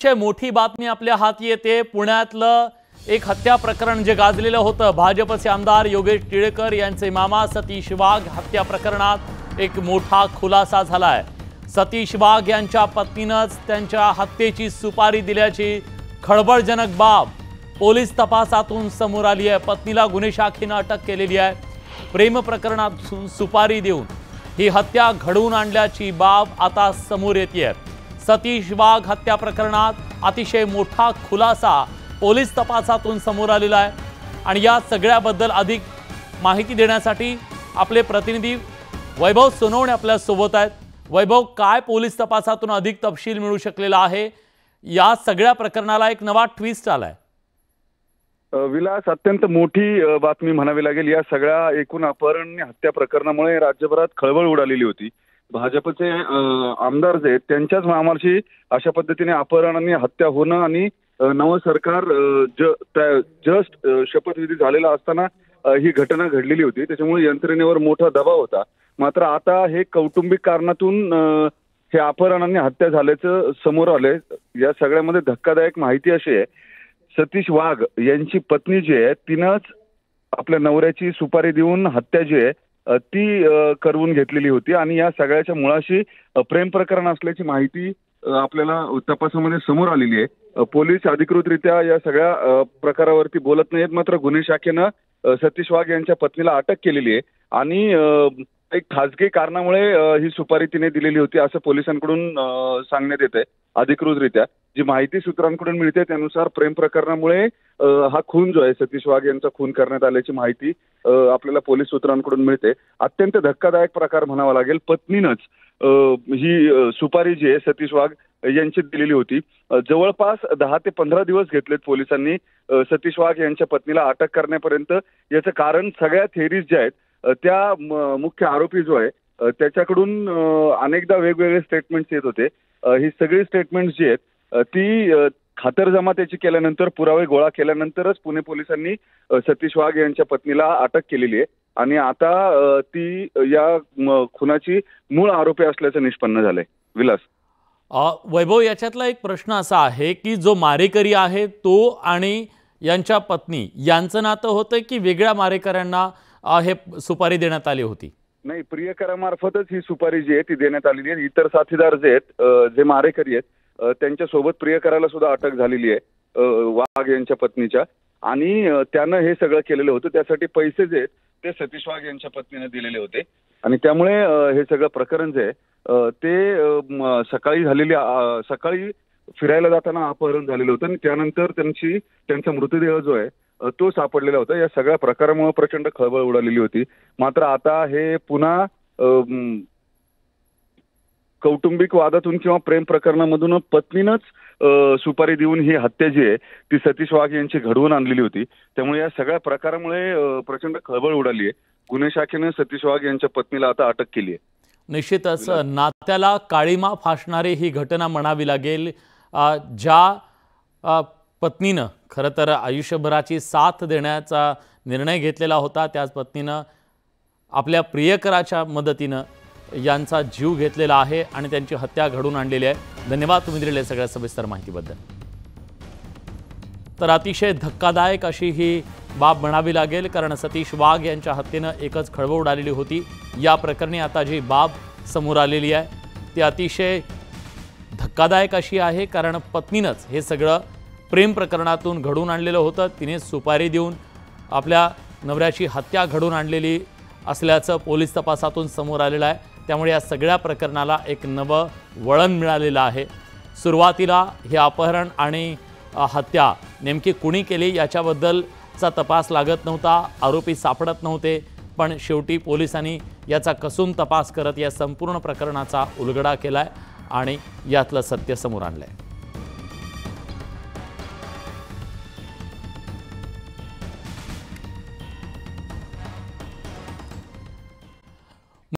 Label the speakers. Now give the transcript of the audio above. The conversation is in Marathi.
Speaker 1: मोठी बातमी आपल्या हाती येते। पुण्यातलं एक हत्या प्रकरण जे गाजलेलं होतं, भाजपचे आमदार योगेश टिळेकर यांचे मामा सतीश वाघ हत्या प्रकरणात एक मोठा खुलासा झालाय। सतीश वाघ यांच्या पत्नीनंच त्यांच्या हत्येची सुपारी दिल्याची खळबळजनक बाब पोलीस तपासातून समोर आली आहे। पत्नीला गुन्हे शाखेने अटक केलेली आहे। प्रेम प्रकरणात सुपारी देऊन ही हत्या घडवून आणल्याची बाब आता समोर येते। सतीश वाघ हत्या प्रकरणात अतिशय मोठा खुलासा पोलीस तपासातून समोर आलेला आहे आणि या सगळ्याबद्दल अधिक माहिती देण्यासाठी आपले प्रतिनिधी वैभव सोनवणे आपल्या सोबत आहेत। वैभव, काय पोलीस तपासातून अधिक तपशील मिळू शकलेला आहे? या सगळ्या प्रकरणाला एक नवा ट्विस्ट आलाय।
Speaker 2: विलास, अत्यंत मोठी बातमी म्हणावी लागेल। या सगळ्या एकूण अपहरण हत्या प्रकरणामुळे राज्यभरात खळबळ उडालेली होती। भाजपचे आमदार जे त्यांच्याच मामाची अशा पद्धतीने अपहरण आणि हत्या होणं आणि नवं सरकार जस्ट शपथविधी झालेला असताना ही घटना घडलेली होती। त्याच्यामुळे यंत्रणेवर मोठा दबाव होता। मात्र आता हे कौटुंबिक कारणातून हे अपहरण आणि हत्या झाल्याचं समोर आलंय। या सगळ्यामध्ये धक्कादायक माहिती अशी आहे, सतीश वाघ यांची पत्नी जी आहे तिनंच आपल्या नवऱ्याची सुपारी देऊन हत्या जी आहे ती करवून घेतलेली होती आणि या सगळ्याच्या मुळाशी प्रेम प्रकरण असल्याची माहिती आपल्याला तपासामध्ये समोर आलेली आहे। पोलीस अधिकृतरित्या या सगळ्या प्रकारावरती बोलत नाहीत, मात्र गुन्हे शाखेनं सतीश वाघ यांच्या पत्नीला अटक केलेली आहे आणि एक खासगी कारणामुळे ही सुपारी तिने दिलेली होती असं पोलिसांकडून सांगण्यात येत आहे। अधिकृतरित्या जी माहिती सूत्रांकडून मिळते त्यानुसार प्रेम प्रकरणामुळे हा खून जो आहे सतीश वाघ यांचा खून करण्यात आल्याची माहिती आपल्याला पोलीस सूत्रांकडून मिळते। अत्यंत धक्कादायक प्रकार म्हणावा लागेल। पत्नीनंच ही सुपारी जी आहे सतीश वाघ यांची दिलेली होती। जवळपास 10 ते 15 दिवस घेतलेत पोलिसांनी सतीश वाघ यांच्या पत्नीला अटक करण्यापर्यंत। याचं कारण सगळ्या थेरीज ज्या आहेत त्या मुख्य आरोपी जो आहे त्याच्याकडून अनेकदा वेगवेगळे स्टेटमेंट्स येत होते। ही सगळी स्टेटमेंट्स जी आहेत ती खातरजमा त्याची केल्यानंतर पुरावे गोळा केल्यानंतरच पुणे पोलिसांनी सतीश वाघ यांच्या पत्नीला अटक केलेली आहे आणि आता ती या खुनाची मूळ आरोपी असल्याचं निष्पन्न झालंय। विलास,
Speaker 1: वैभव, याच्यातला एक प्रश्न असा आहे की जो मारेकरी आहे तो आणि यांच्या पत्नी यांचं नातं होतं की वेगळ्या मारेकऱ्यांना हे सुपारी देण्यात आली होती?
Speaker 2: नाही, प्रियकरामार्फतच ही सुपारी जी आहे ती देण्यात आलेली आहे। इतर साथीदार जे आहेत जे मारेकरी आहेत त्यांच्यासोबत प्रियकराला सुद्धा अटक झालेली आहे वाघ यांच्या पत्नीच्या आणि त्यानं हे सगळं केलेलं होतं। त्यासाठी पैसे जे आहेत ते सतीश वाघ यांच्या पत्नीने दिलेले होते आणि त्यामुळे हे सगळं प्रकरण जे आहे ते सकाळी फिरायला जाताना अपहरण झालेलं होतं आणि त्यानंतर त्यांचा मृतदेह जो आहे तो सापडलेला होता। या सगळ्या प्रकारामुळे प्रचंड खळबळ उडालेली होती। मात्र आता हे पुन्हा कौटुंबिक वादातून किंवा प्रेम प्रकरणामधून पत्नीनंच सुपारी देऊन ही हत्या जी आहे ती सतीश वाघ यांची घडवून आणलेली होती। त्यामुळे या सगळ्या प्रकारामुळे प्रचंड खळबळ उडाली आहे। गुन्हे शाखेने सतीश वाघ यांच्या पत्नीला आता अटक केली आहे।
Speaker 1: निश्चितच नात्याला काळीमा फासणारी ही घटना म्हणावी लागेल। ज्या पत्नीनं खरं तर आयुष्यभराची साथ देण्याचा निर्णय घेतलेला होता, त्याच पत्नीनं आपल्या प्रियकराच्या मदतीनं यांचा जीव घेतलेला आहे आणि त्यांची हत्या घडून आणलेली आहे। धन्यवाद तुम्ही दिलेल्या सगळ्या सविस्तर माहितीबद्दल। तर अतिशय धक्कादायक अशी ही बाब म्हणावी लागेल, कारण सतीश वाघ यांच्या हत्येनं एकच खळबळ उडालेली होती। या प्रकरणी आता जी बाब समोर आलेली आहे ती अतिशय धक्कादायक अशी आहे, कारण पत्नीनंच हे सगळं प्रेम प्रकरणातून घडून आणलेलं होतं। तिने सुपारी देऊन आपल्या नवऱ्याची हत्या घडून आणलेली असल्याचं पोलीस तपासातून समोर आलेलं आहे। त्यामुळे या सगळ्या प्रकरणाला एक नवं वळण मिळालेलं आहे। सुरुवातीला हे अपहरण आणि हत्या नेमकी कुणी केली याच्याबद्दलचा तपास लागत नव्हता, आरोपी सापडत नव्हते, पण शेवटी पोलिसांनी याचा कसून तपास करत या संपूर्ण प्रकरणाचा उलगडा केलाय आणि यातलं सत्य समोर आणलंय।